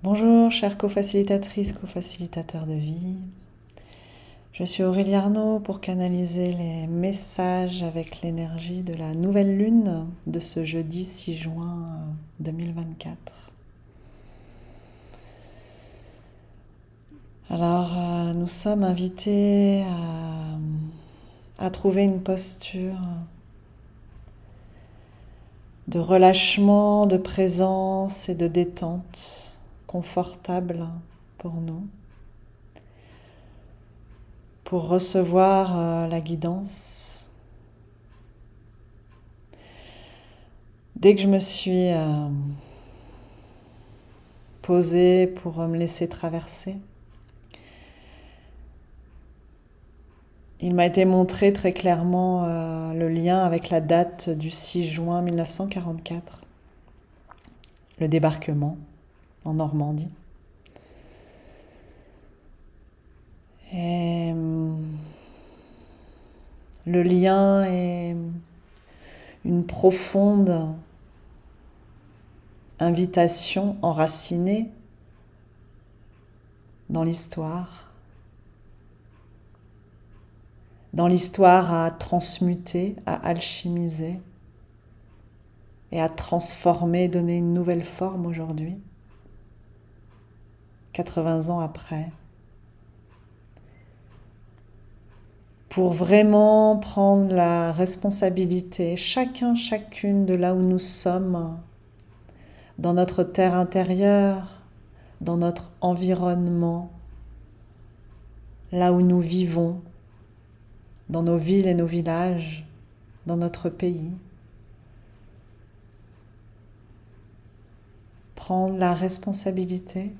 Bonjour, chères co-facilitatrices, co-facilitateurs de vie. Je suis Aurélie Arnaud pour canaliser les messages avec l'énergie de la nouvelle lune de ce jeudi 6 juin 2024. Alors, nous sommes invités à trouver une posture de relâchement, de présence et de détente confortable pour nous, pour recevoir la guidance. Dès que je me suis posée pour me laisser traverser, il m'a été montré très clairement le lien avec la date du 6 juin 1944, le débarquement en Normandie. Et le lien est une profonde invitation enracinée dans l'histoire à transmuter, à alchimiser et à transformer, donner une nouvelle forme aujourd'hui, 80 ans après, pour vraiment prendre la responsabilité, chacun, chacune de là où nous sommes, dans notre terre intérieure, dans notre environnement, là où nous vivons, dans nos villes et nos villages, dans notre pays. Prendre la responsabilité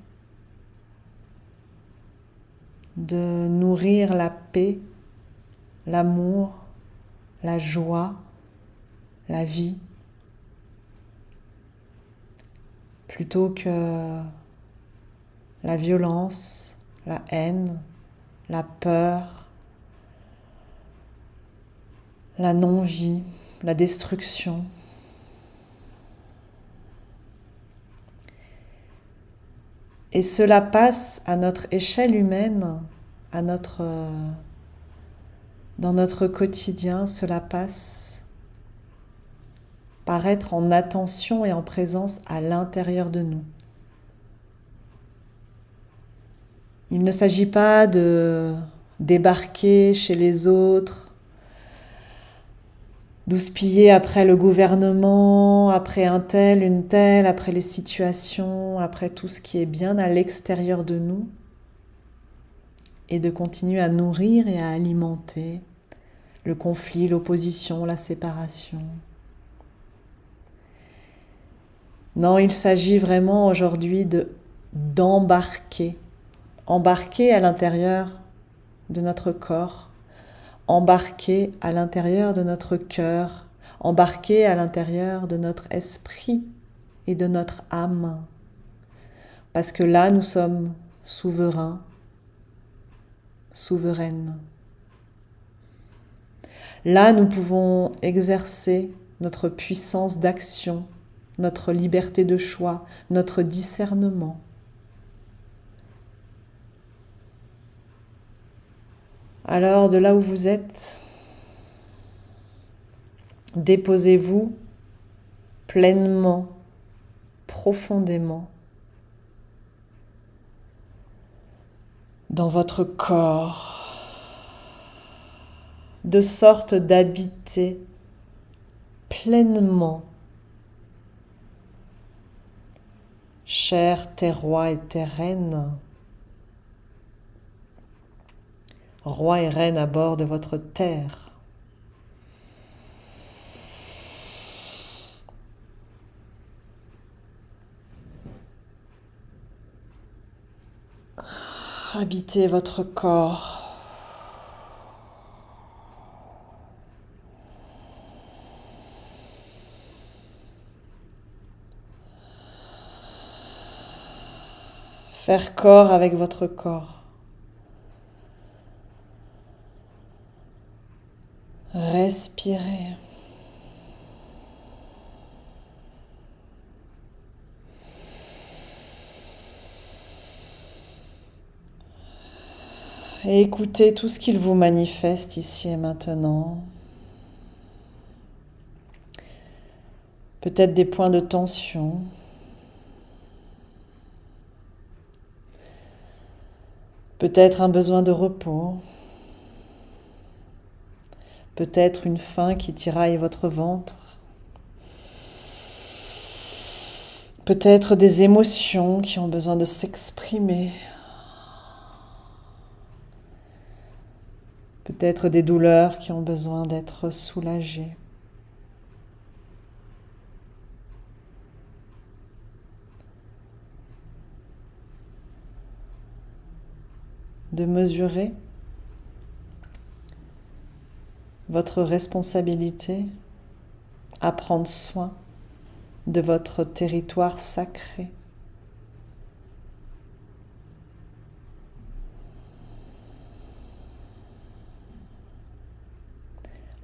de nourrir la paix, l'amour, la joie, la vie, plutôt que la violence, la haine, la peur, la non-vie, la destruction. Et cela passe à notre échelle humaine, dans notre quotidien, cela passe par être en attention et en présence à l'intérieur de nous. Il ne s'agit pas de débarquer chez les autres, d'houspiller après le gouvernement, après un tel, une telle, après les situations, après tout ce qui est bien à l'extérieur de nous, et de continuer à nourrir et à alimenter le conflit, l'opposition, la séparation. Non, il s'agit vraiment aujourd'hui d'embarquer à l'intérieur de notre corps, embarquer à l'intérieur de notre cœur, embarquer à l'intérieur de notre esprit et de notre âme. Parce que là, nous sommes souverains, souveraines. Là, nous pouvons exercer notre puissance d'action, notre liberté de choix, notre discernement. Alors, de là où vous êtes, déposez-vous pleinement, profondément dans votre corps, de sorte d'habiter pleinement, chers tes rois et tes reines, rois et reines à bord de votre terre. Habitez votre corps. Faire corps avec votre corps. Respirez. Et écoutez tout ce qu'il vous manifeste ici et maintenant. Peut-être des points de tension. Peut-être un besoin de repos. Peut-être une faim qui tiraille votre ventre. Peut-être des émotions qui ont besoin de s'exprimer. Peut-être des douleurs qui ont besoin d'être soulagées. De mesurer votre responsabilité à prendre soin de votre territoire sacré.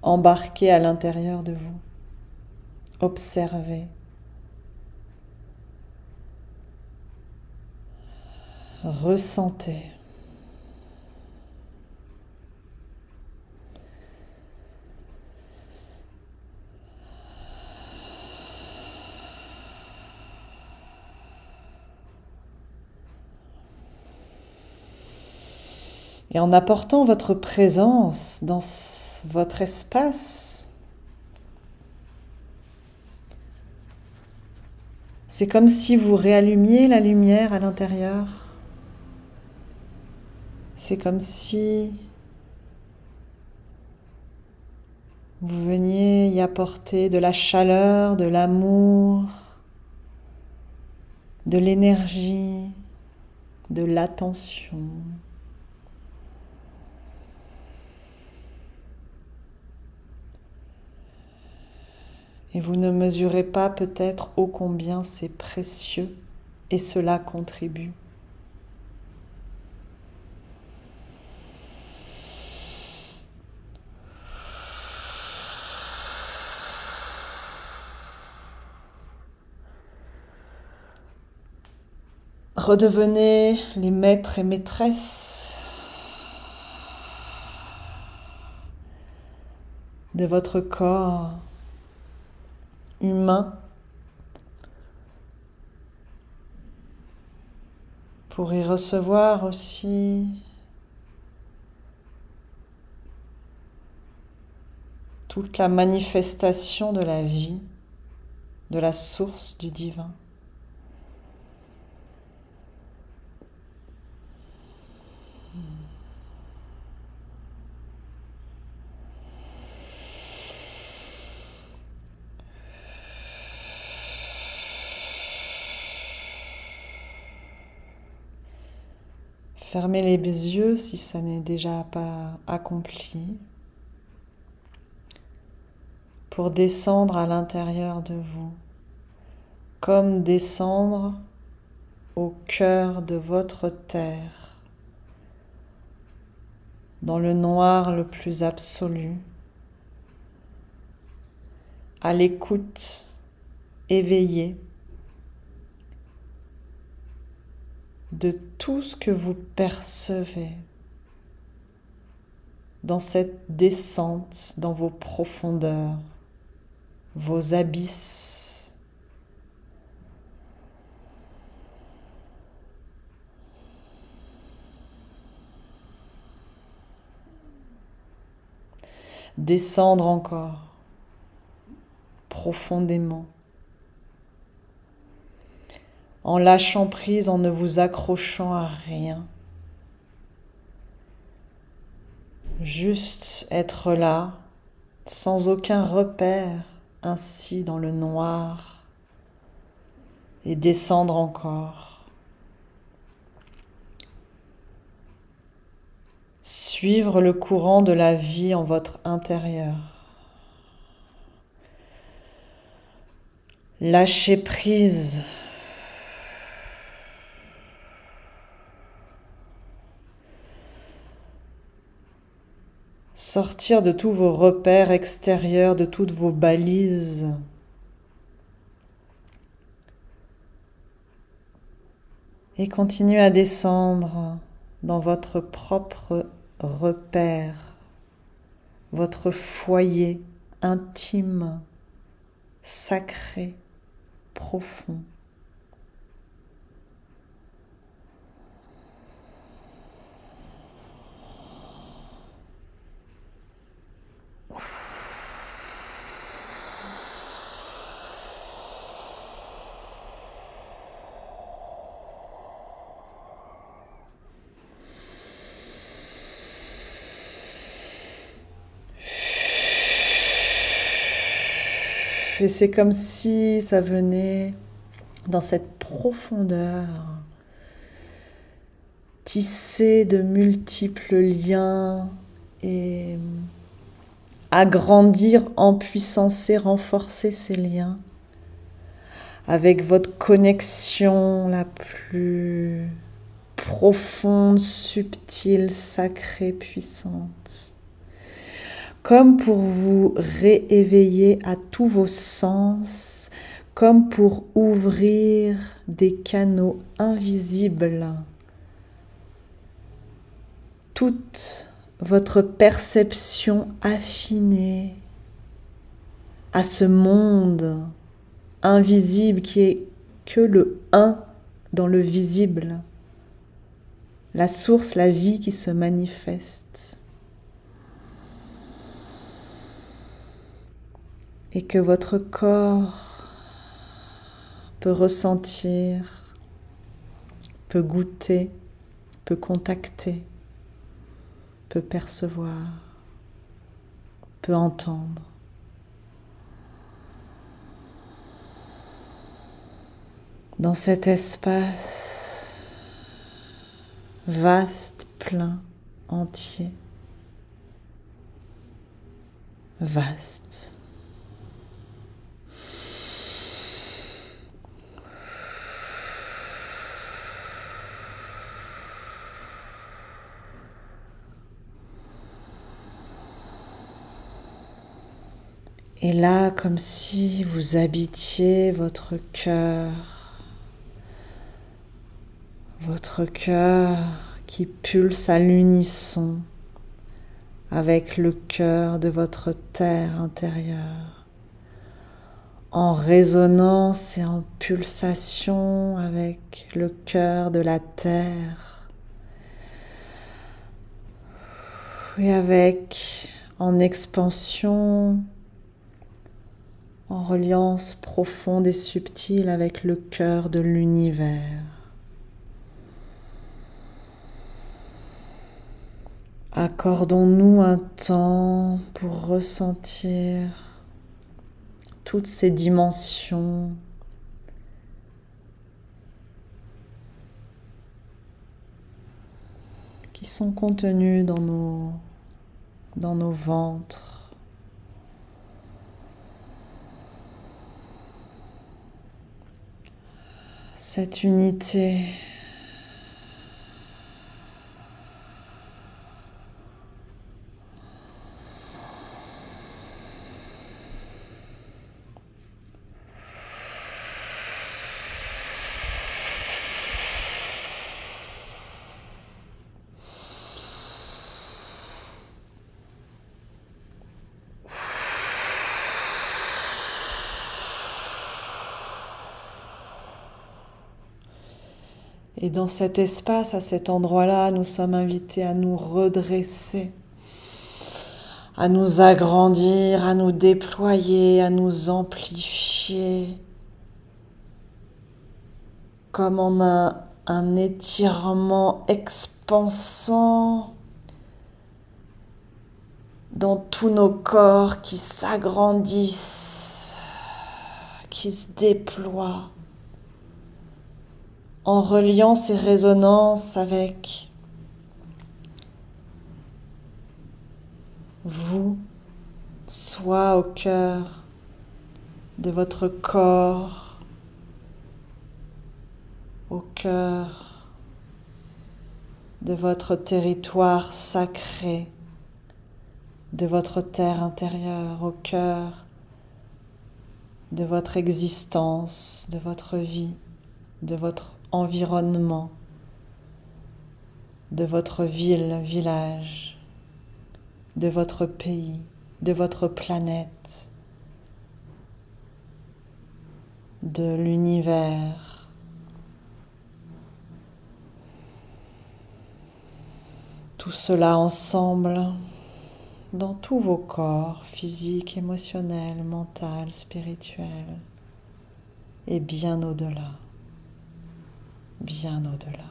Embarquez à l'intérieur de vous. Observez. Ressentez. Et en apportant votre présence dans votre espace, c'est comme si vous réallumiez la lumière à l'intérieur. C'est comme si vous veniez y apporter de la chaleur, de l'amour, de l'énergie, de l'attention. Et vous ne mesurez pas peut-être ô combien c'est précieux et cela contribue. Redevenez les maîtres et maîtresses de votre corps humain pour y recevoir aussi toute la manifestation de la vie, de la source du divin. Fermez les yeux si ça n'est déjà pas accompli, pour descendre à l'intérieur de vous, comme descendre au cœur de votre terre, dans le noir le plus absolu, à l'écoute éveillée de tout ce que vous percevez dans cette descente, dans vos profondeurs, vos abysses. Descendre encore profondément, en lâchant prise, en ne vous accrochant à rien. Juste être là, sans aucun repère, ainsi dans le noir, et descendre encore. Suivre le courant de la vie en votre intérieur. Lâcher prise. Sortir de tous vos repères extérieurs, de toutes vos balises. Et continuer à descendre dans votre propre repère, votre foyer intime, sacré, profond. Et c'est comme si ça venait dans cette profondeur, tisser de multiples liens et agrandir, empuissancer, renforcer ces liens avec votre connexion la plus profonde, subtile, sacrée, puissante. Comme pour vous rééveiller à tous vos sens, comme pour ouvrir des canaux invisibles. Toute votre perception affinée à ce monde invisible qui est que le un dans le visible, la source, la vie qui se manifeste. Et que votre corps peut ressentir, peut goûter, peut contacter, peut percevoir, peut entendre. Dans cet espace vaste, plein, entier, vaste. Et là, comme si vous habitiez votre cœur qui pulse à l'unisson avec le cœur de votre terre intérieure, en résonance et en pulsation avec le cœur de la terre, et avec en expansion, en reliance profonde et subtile avec le cœur de l'univers. Accordons-nous un temps pour ressentir toutes ces dimensions qui sont contenues dans nos ventres. Cette unité et dans cet espace, à cet endroit-là, nous sommes invités à nous redresser, à nous agrandir, à nous déployer, à nous amplifier, comme en un étirement expansant dans tous nos corps qui s'agrandissent, qui se déploient, en reliant ces résonances avec vous, soit au cœur de votre corps, au cœur de votre territoire sacré, de votre terre intérieure, au cœur de votre existence, de votre vie, de votre environnement, de votre ville, village, de votre pays, de votre planète, de l'univers. Tout cela ensemble dans tous vos corps, physiques, émotionnels, mental, spirituel, et bien au-delà, bien au-delà.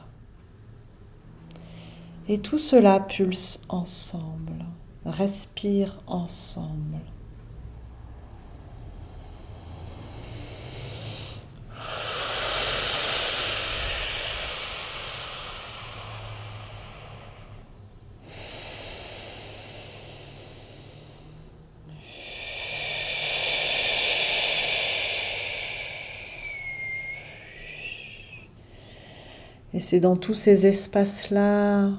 Et tout cela pulse ensemble, respire ensemble. Et c'est dans tous ces espaces-là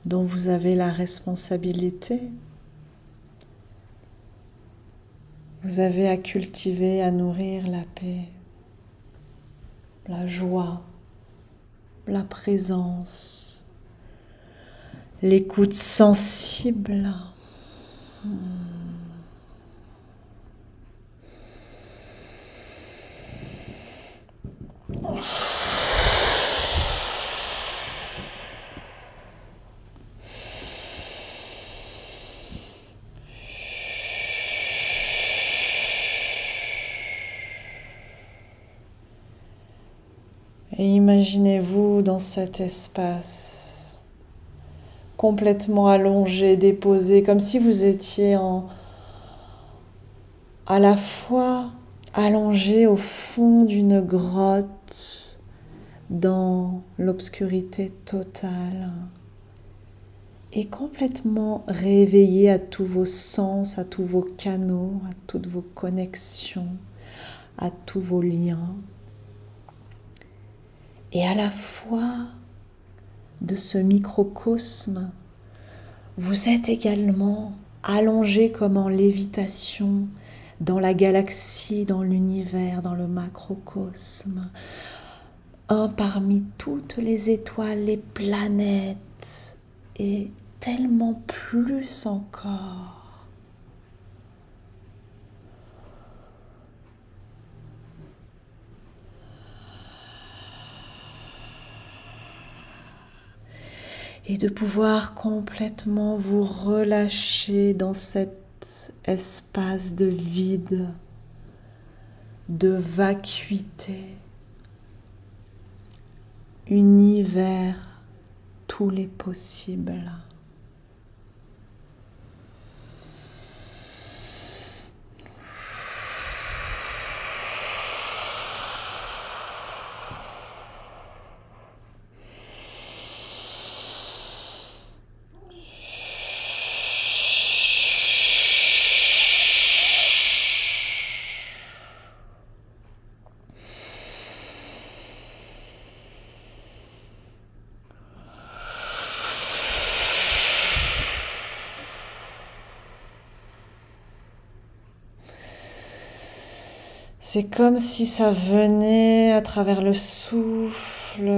dont vous avez la responsabilité. Vous avez à cultiver, à nourrir la paix, la joie, la présence, l'écoute sensible. Et imaginez-vous dans cet espace, complètement allongé, déposé, comme si vous étiez à la fois allongé au fond d'une grotte, dans l'obscurité totale, et complètement réveillé à tous vos sens, à tous vos canaux, à toutes vos connexions, à tous vos liens. Et à la fois de ce microcosme, vous êtes également allongé comme en lévitation dans la galaxie, dans l'univers, dans le macrocosme. Un parmi toutes les étoiles, les planètes, et tellement plus encore. Et de pouvoir complètement vous relâcher dans cet espace de vide, de vacuité, uni vers tous les possibles. C'est comme si ça venait à travers le souffle.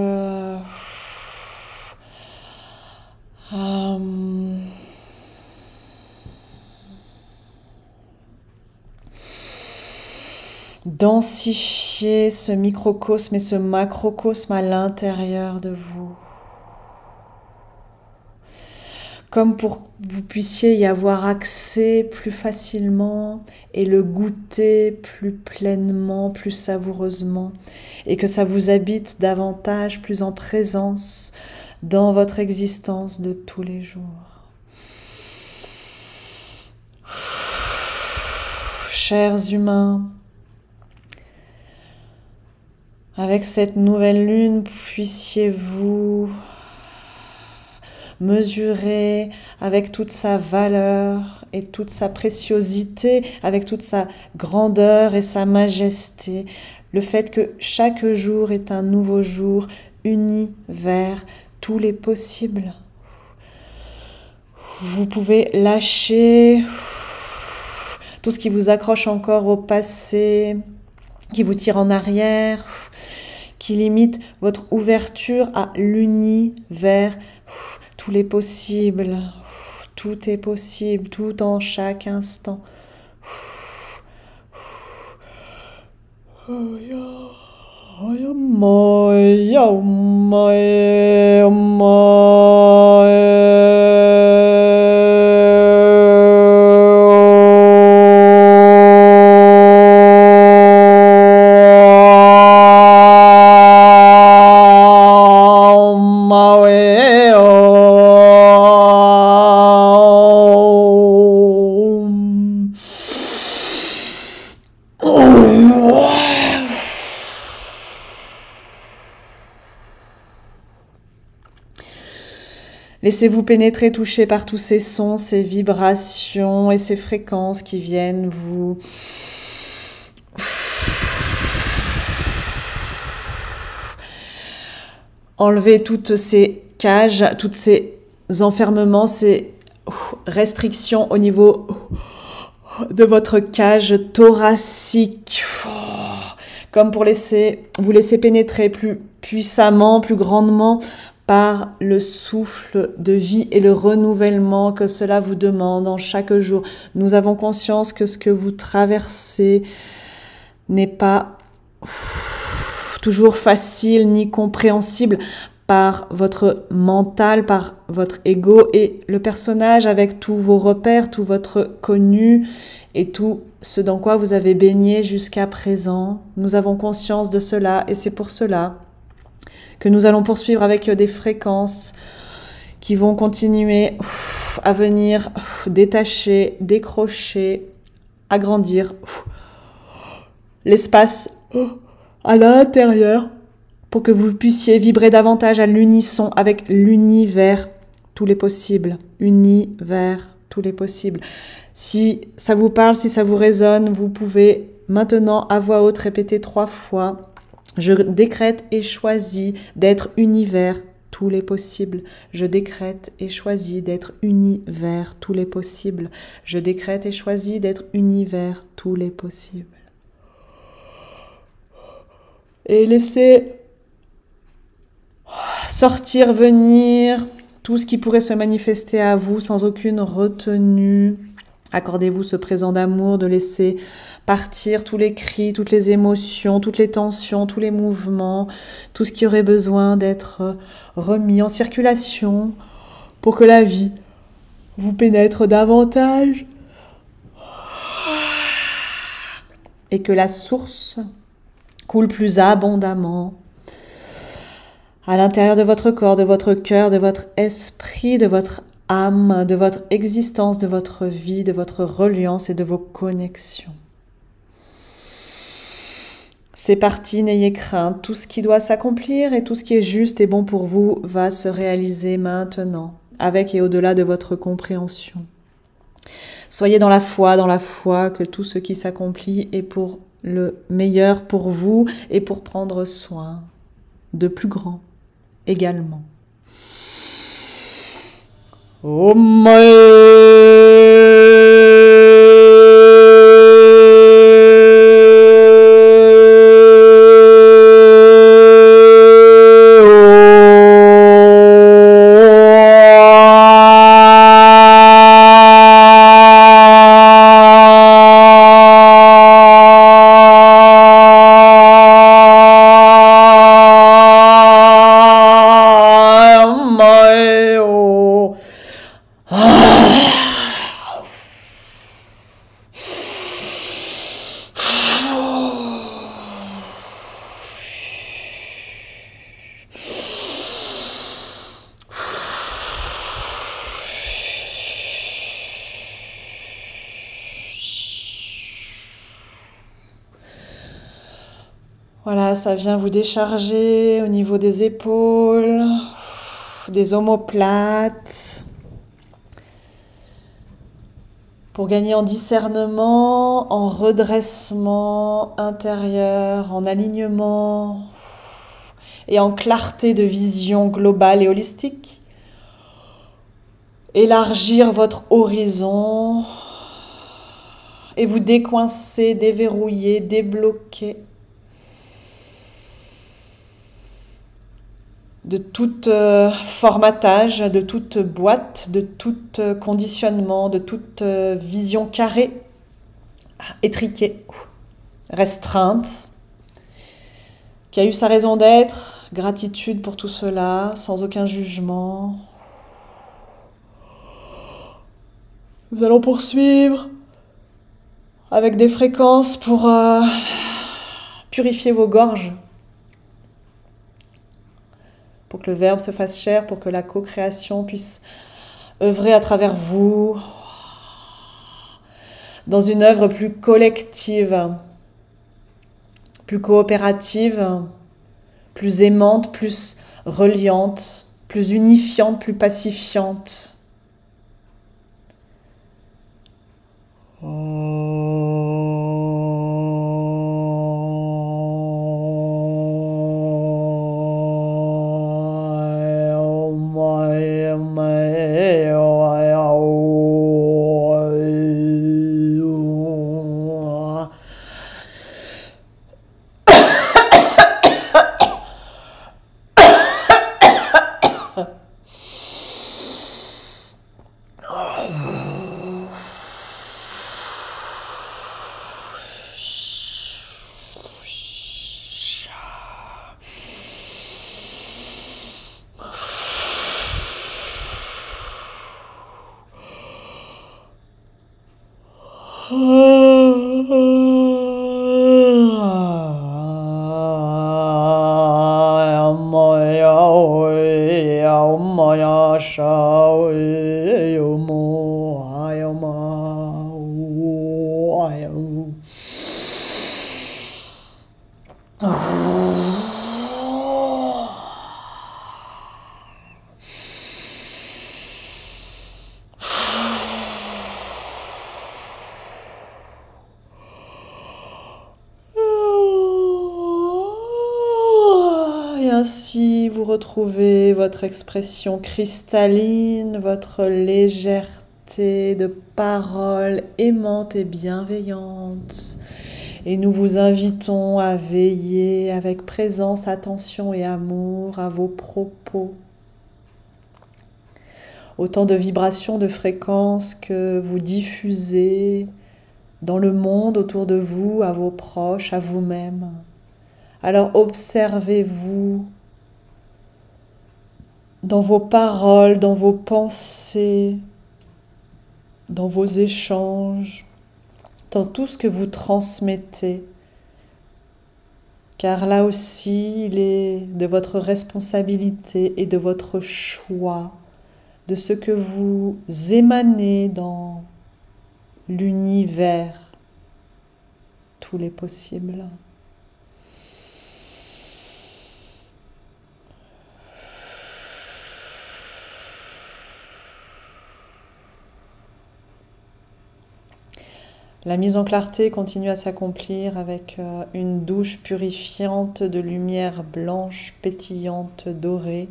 Densifier ce microcosme et ce macrocosme à l'intérieur de vous. Comme pour que vous puissiez y avoir accès plus facilement et le goûter plus pleinement, plus savoureusement, et que ça vous habite davantage, plus en présence dans votre existence de tous les jours. Chers humains, avec cette nouvelle lune, puissiez-vous mesurer avec toute sa valeur et toute sa préciosité, avec toute sa grandeur et sa majesté, le fait que chaque jour est un nouveau jour uni vers tous les possibles. Vous pouvez lâcher tout ce qui vous accroche encore au passé, qui vous tire en arrière, qui limite votre ouverture à l'univers, tous les possibles, tout est possible, tout en chaque instant. Laissez-vous pénétrer, toucher par tous ces sons, ces vibrations et ces fréquences qui viennent vous enlever toutes ces cages, toutes ces enfermements, ces restrictions au niveau de votre cage thoracique. Comme pour vous laisser pénétrer plus puissamment, plus grandement par le souffle de vie et le renouvellement que cela vous demande en chaque jour. Nous avons conscience que ce que vous traversez n'est pas toujours facile ni compréhensible par votre mental, par votre ego et le personnage avec tous vos repères, tout votre connu et tout ce dans quoi vous avez baigné jusqu'à présent. Nous avons conscience de cela et c'est pour cela que nous allons poursuivre avec des fréquences qui vont continuer à venir détacher, décrocher, agrandir l'espace à l'intérieur pour que vous puissiez vibrer davantage à l'unisson avec l'univers, tous les possibles, univers, tous les possibles. Si ça vous parle, si ça vous résonne, vous pouvez maintenant à voix haute répéter 3 fois. Je décrète et choisis d'être univers, tous les possibles. Je décrète et choisis d'être univers, tous les possibles. Je décrète et choisis d'être univers, tous les possibles. Et laissez sortir, venir tout ce qui pourrait se manifester à vous sans aucune retenue. Accordez-vous ce présent d'amour, de laisser partir tous les cris, toutes les émotions, toutes les tensions, tous les mouvements, tout ce qui aurait besoin d'être remis en circulation pour que la vie vous pénètre davantage et que la source coule plus abondamment à l'intérieur de votre corps, de votre cœur, de votre esprit, de votre âme, de votre existence, de votre vie, de votre reliance et de vos connexions. C'est parti, n'ayez crainte. Tout ce qui doit s'accomplir et tout ce qui est juste et bon pour vous va se réaliser maintenant, avec et au-delà de votre compréhension. Soyez dans la foi que tout ce qui s'accomplit est pour le meilleur pour vous et pour prendre soin de plus grand également. Oh Voilà, ça vient vous décharger au niveau des épaules, des omoplates, pour gagner en discernement, en redressement intérieur, en alignement et en clarté de vision globale et holistique. Élargir votre horizon et vous décoincer, déverrouiller, débloquer. de tout formatage, de toute boîte, de tout conditionnement, de toute vision carrée, étriquée, restreinte, qui a eu sa raison d'être, gratitude pour tout cela, sans aucun jugement. Nous allons poursuivre avec des fréquences pour purifier vos gorges, pour que le Verbe se fasse chair, pour que la co-création puisse œuvrer à travers vous dans une œuvre plus collective, plus coopérative, plus aimante, plus reliante, plus unifiante, plus pacifiante. Et ainsi, vous retrouvez votre expression cristalline, votre légèreté de parole aimante et bienveillante. Et nous vous invitons à veiller avec présence, attention et amour à vos propos. Autant de vibrations, de fréquences que vous diffusez dans le monde autour de vous, à vos proches, à vous-même. Alors observez-vous dans vos paroles, dans vos pensées, dans vos échanges, dans tout ce que vous transmettez. Car là aussi, il est de votre responsabilité et de votre choix, de ce que vous émanez dans l'univers, tous les possibles. La mise en clarté continue à s'accomplir avec une douche purifiante de lumière blanche, pétillante, dorée,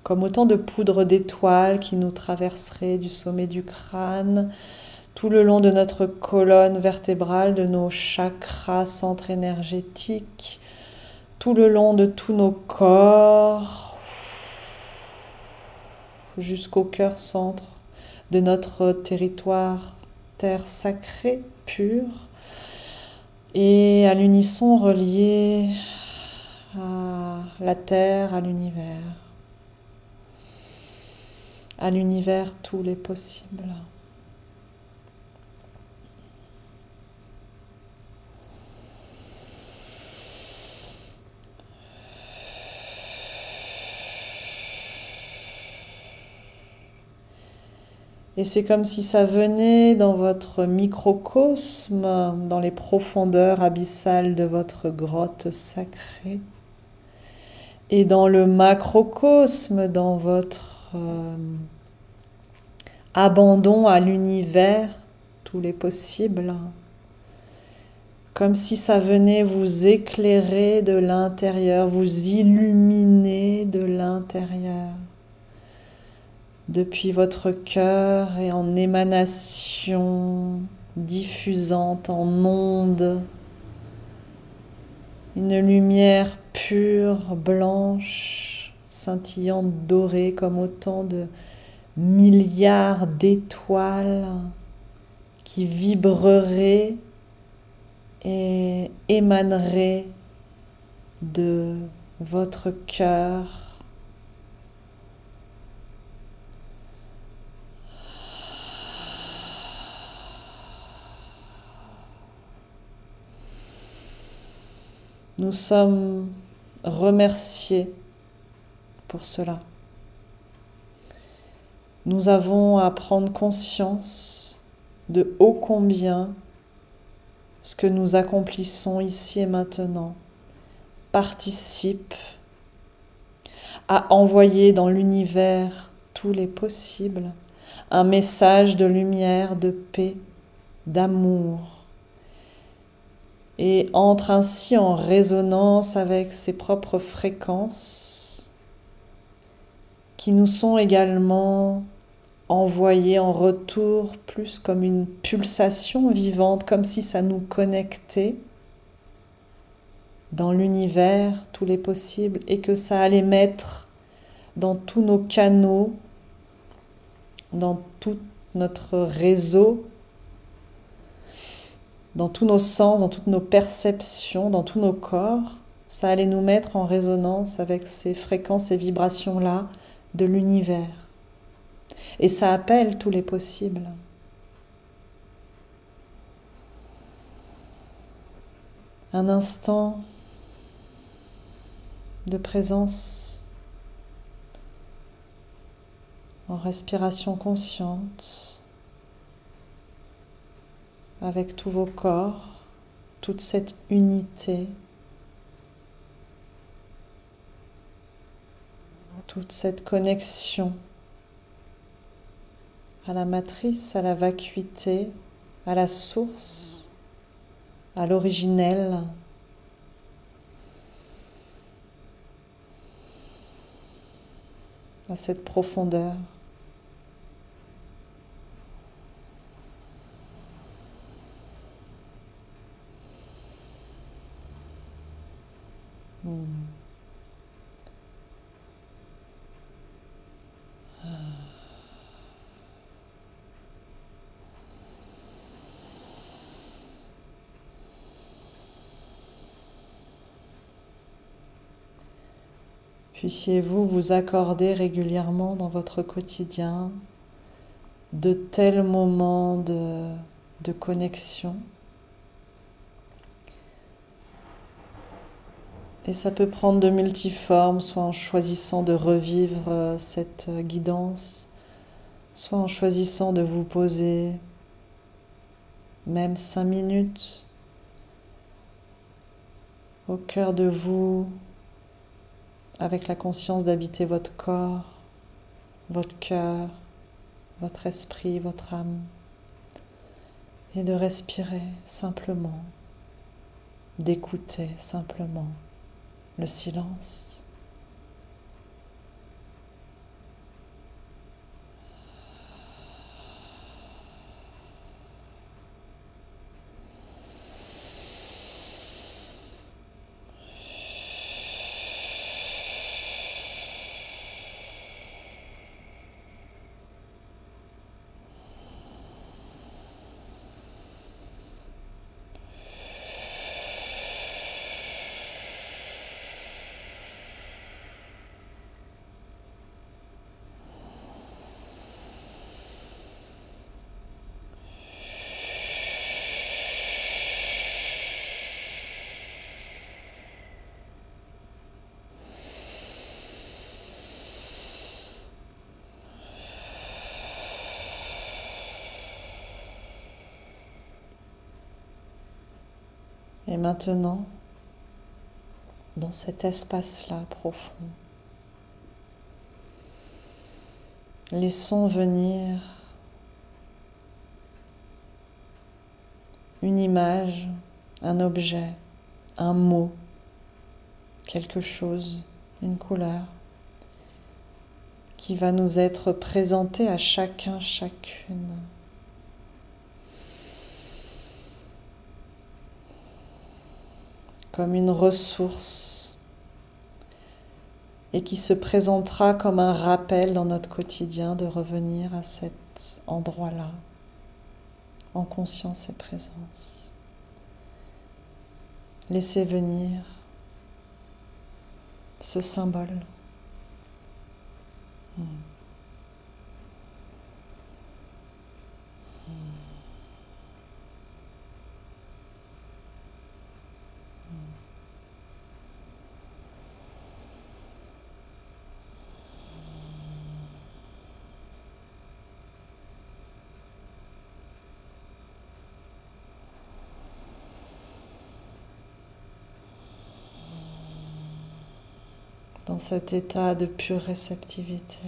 comme autant de poudre d'étoiles qui nous traverserait du sommet du crâne, tout le long de notre colonne vertébrale, de nos chakras, centres énergétiques, tout le long de tous nos corps, jusqu'au cœur centre de notre territoire, terre sacrée, pure, et à l'unisson relié à la terre, à l'univers, tous les possibles. Et c'est comme si ça venait dans votre microcosme, dans les profondeurs abyssales de votre grotte sacrée. Et dans le macrocosme, dans votre abandon à l'univers, tous les possibles. Comme si ça venait vous éclairer de l'intérieur, vous illuminer de l'intérieur. Depuis votre cœur et en émanation diffusante en ondes, une lumière pure, blanche, scintillant doré comme autant de milliards d'étoiles qui vibreraient et émaneraient de votre cœur. Nous sommes remerciés pour cela. Nous avons à prendre conscience de ô combien ce que nous accomplissons ici et maintenant participe à envoyer dans l'univers tous les possibles un message de lumière, de paix, d'amour, et entre ainsi en résonance avec ses propres fréquences qui nous sont également envoyées en retour plus comme une pulsation vivante, comme si ça nous connectait dans l'univers, tous les possibles, et que ça allait mettre dans tous nos canaux, dans tout notre réseau, dans tous nos sens, dans toutes nos perceptions, dans tous nos corps, ça allait nous mettre en résonance avec ces fréquences et vibrations-là de l'univers. Et ça appelle tous les possibles. Un instant de présence en respiration consciente, avec tous vos corps, toute cette unité, toute cette connexion à la matrice, à la vacuité, à la source, à l'originel. À cette profondeur. Puissiez-vous vous accorder régulièrement dans votre quotidien de tels moments de connexion. Et ça peut prendre de multiformes, soit en choisissant de revivre cette guidance, soit en choisissant de vous poser même 5 minutes au cœur de vous, avec la conscience d'habiter votre corps, votre cœur, votre esprit, votre âme, et de respirer simplement, d'écouter simplement le silence. Et maintenant, dans cet espace-là profond, laissons venir une image, un objet, un mot, quelque chose, une couleur, qui va nous être présenté à chacun, chacune. Comme une ressource et qui se présentera comme un rappel dans notre quotidien de revenir à cet endroit-là, en conscience et présence. Laissez venir ce symbole. Dans cet état de pure réceptivité.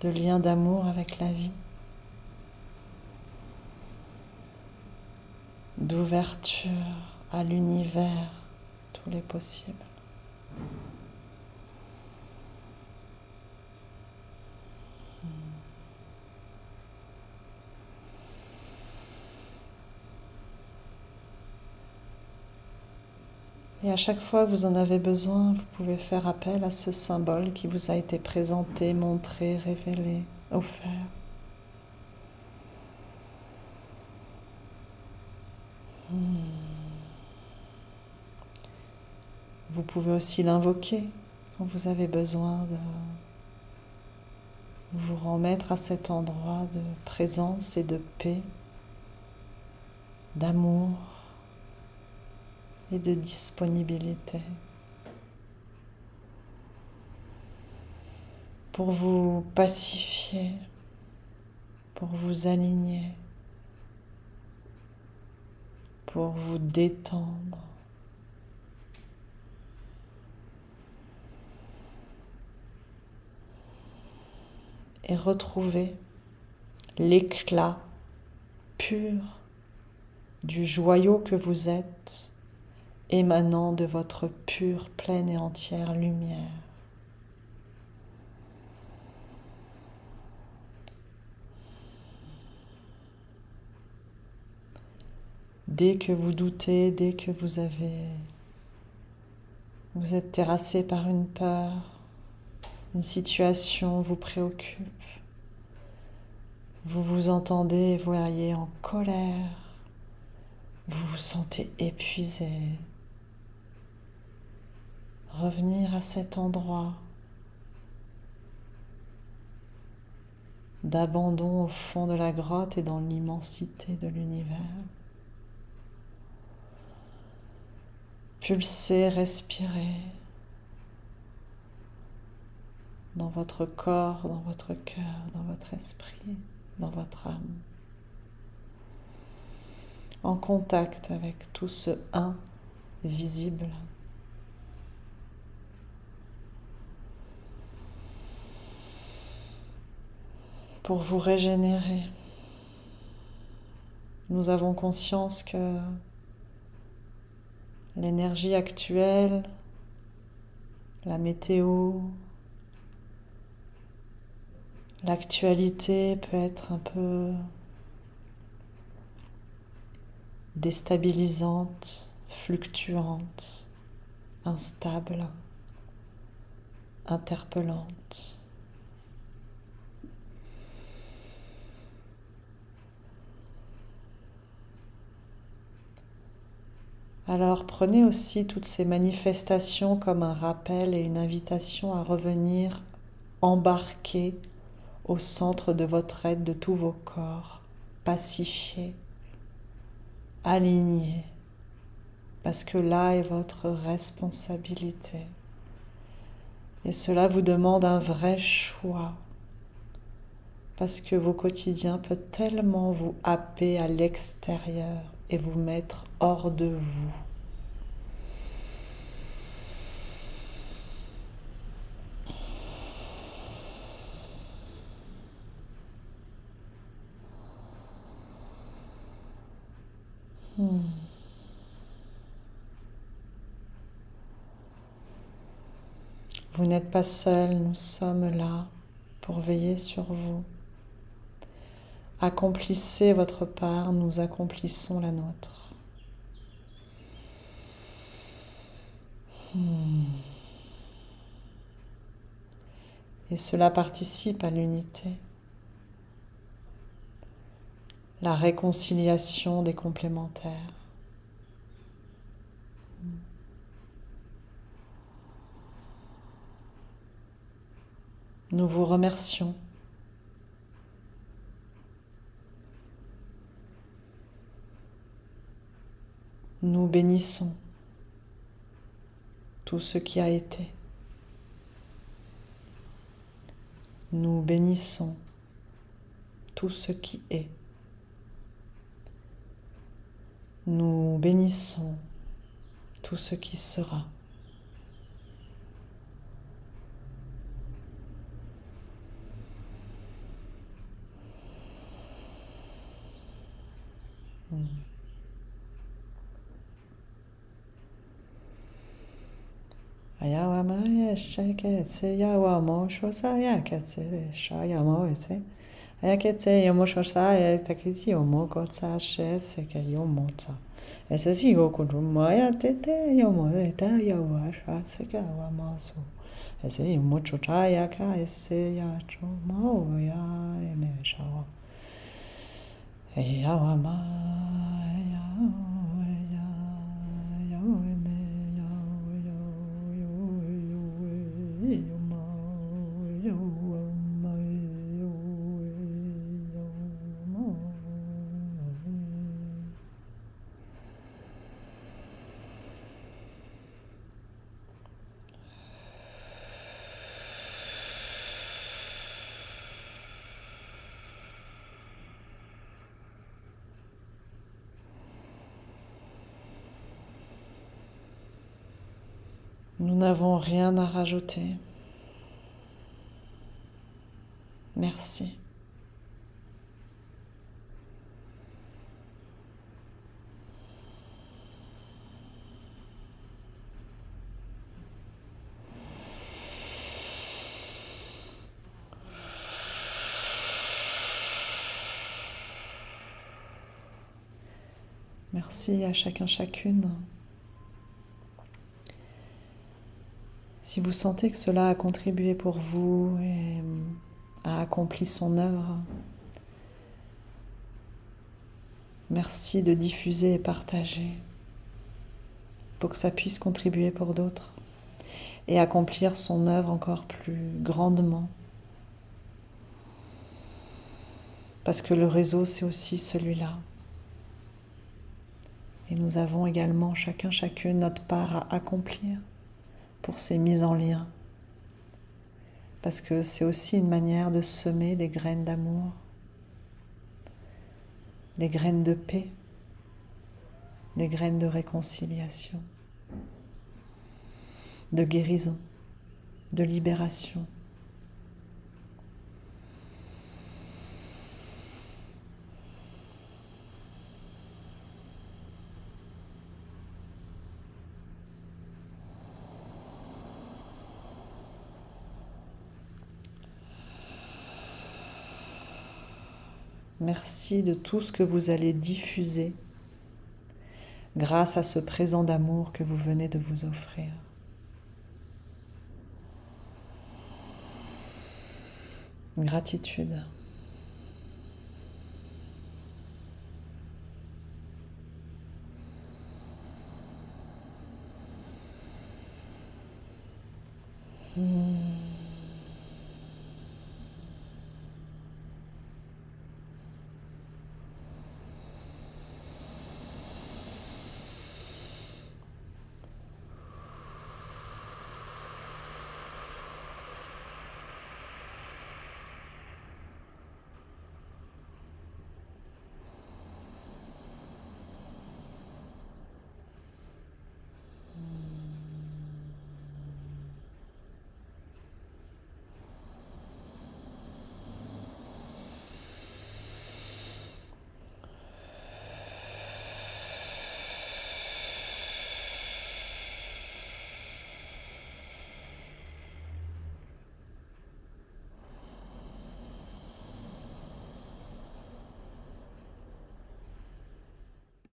De lien d'amour avec la vie. D'ouverture à l'univers, tous les possibles. Et à chaque fois que vous en avez besoin, vous pouvez faire appel à ce symbole qui vous a été présenté, montré, révélé, offert. Vous pouvez aussi l'invoquer quand vous avez besoin de vous remettre à cet endroit de présence et de paix, d'amour et de disponibilité. Pour vous pacifier, pour vous aligner, pour vous détendre. Et retrouver l'éclat pur du joyau que vous êtes, émanant de votre pure, pleine et entière lumière. Dès que vous doutez, dès que vous êtes terrassé par une peur, une situation vous préoccupe, vous vous entendez et vous voyez en colère, vous vous sentez épuisé. Revenir à cet endroit d'abandon au fond de la grotte et dans l'immensité de l'univers. Pulsez, respirez dans votre corps, dans votre cœur, dans votre esprit, dans votre âme, en contact avec tout ce un visible. Pour vous régénérer, nous avons conscience que l'énergie actuelle, la météo, l'actualité peut être un peu déstabilisante, fluctuante, instable, interpellante. Alors prenez aussi toutes ces manifestations comme un rappel et une invitation à revenir embarquer au centre de votre être de tous vos corps, pacifiés, alignés, parce que là est votre responsabilité. Et cela vous demande un vrai choix, parce que vos quotidiens peuvent tellement vous happer à l'extérieur et vous mettre hors de vous. Vous n'êtes pas seul, nous sommes là pour veiller sur vous. Accomplissez votre part, nous accomplissons la nôtre. Et cela participe à l'unité, la réconciliation des complémentaires. Nous vous remercions. Nous bénissons tout ce qui a été. Nous bénissons tout ce qui est. Nous bénissons tout ce qui sera. Ayawama shaketse yawamo shosaya ketse shayamo ese ayaketse yomo shosaya takisi yomo kotsa sheseke yomo tsa ese si yokurumaya tete yomo eta yawasha seke awamasu ese yomo chochaya ka ese ya chomo ya eme shawa ayawama Nous n'avons rien à rajouter. Merci. Merci à chacun, chacune. Si vous sentez que cela a contribué pour vous et a accompli son œuvre, merci de diffuser et partager pour que ça puisse contribuer pour d'autres et accomplir son œuvre encore plus grandement. Parce que le réseau, c'est aussi celui-là. Et nous avons également chacun, chacune notre part à accomplir pour ces mises en lien. Parce que c'est aussi une manière de semer des graines d'amour, des graines de paix, des graines de réconciliation, de guérison, de libération. Merci de tout ce que vous allez diffuser grâce à ce présent d'amour que vous venez de vous offrir. Gratitude.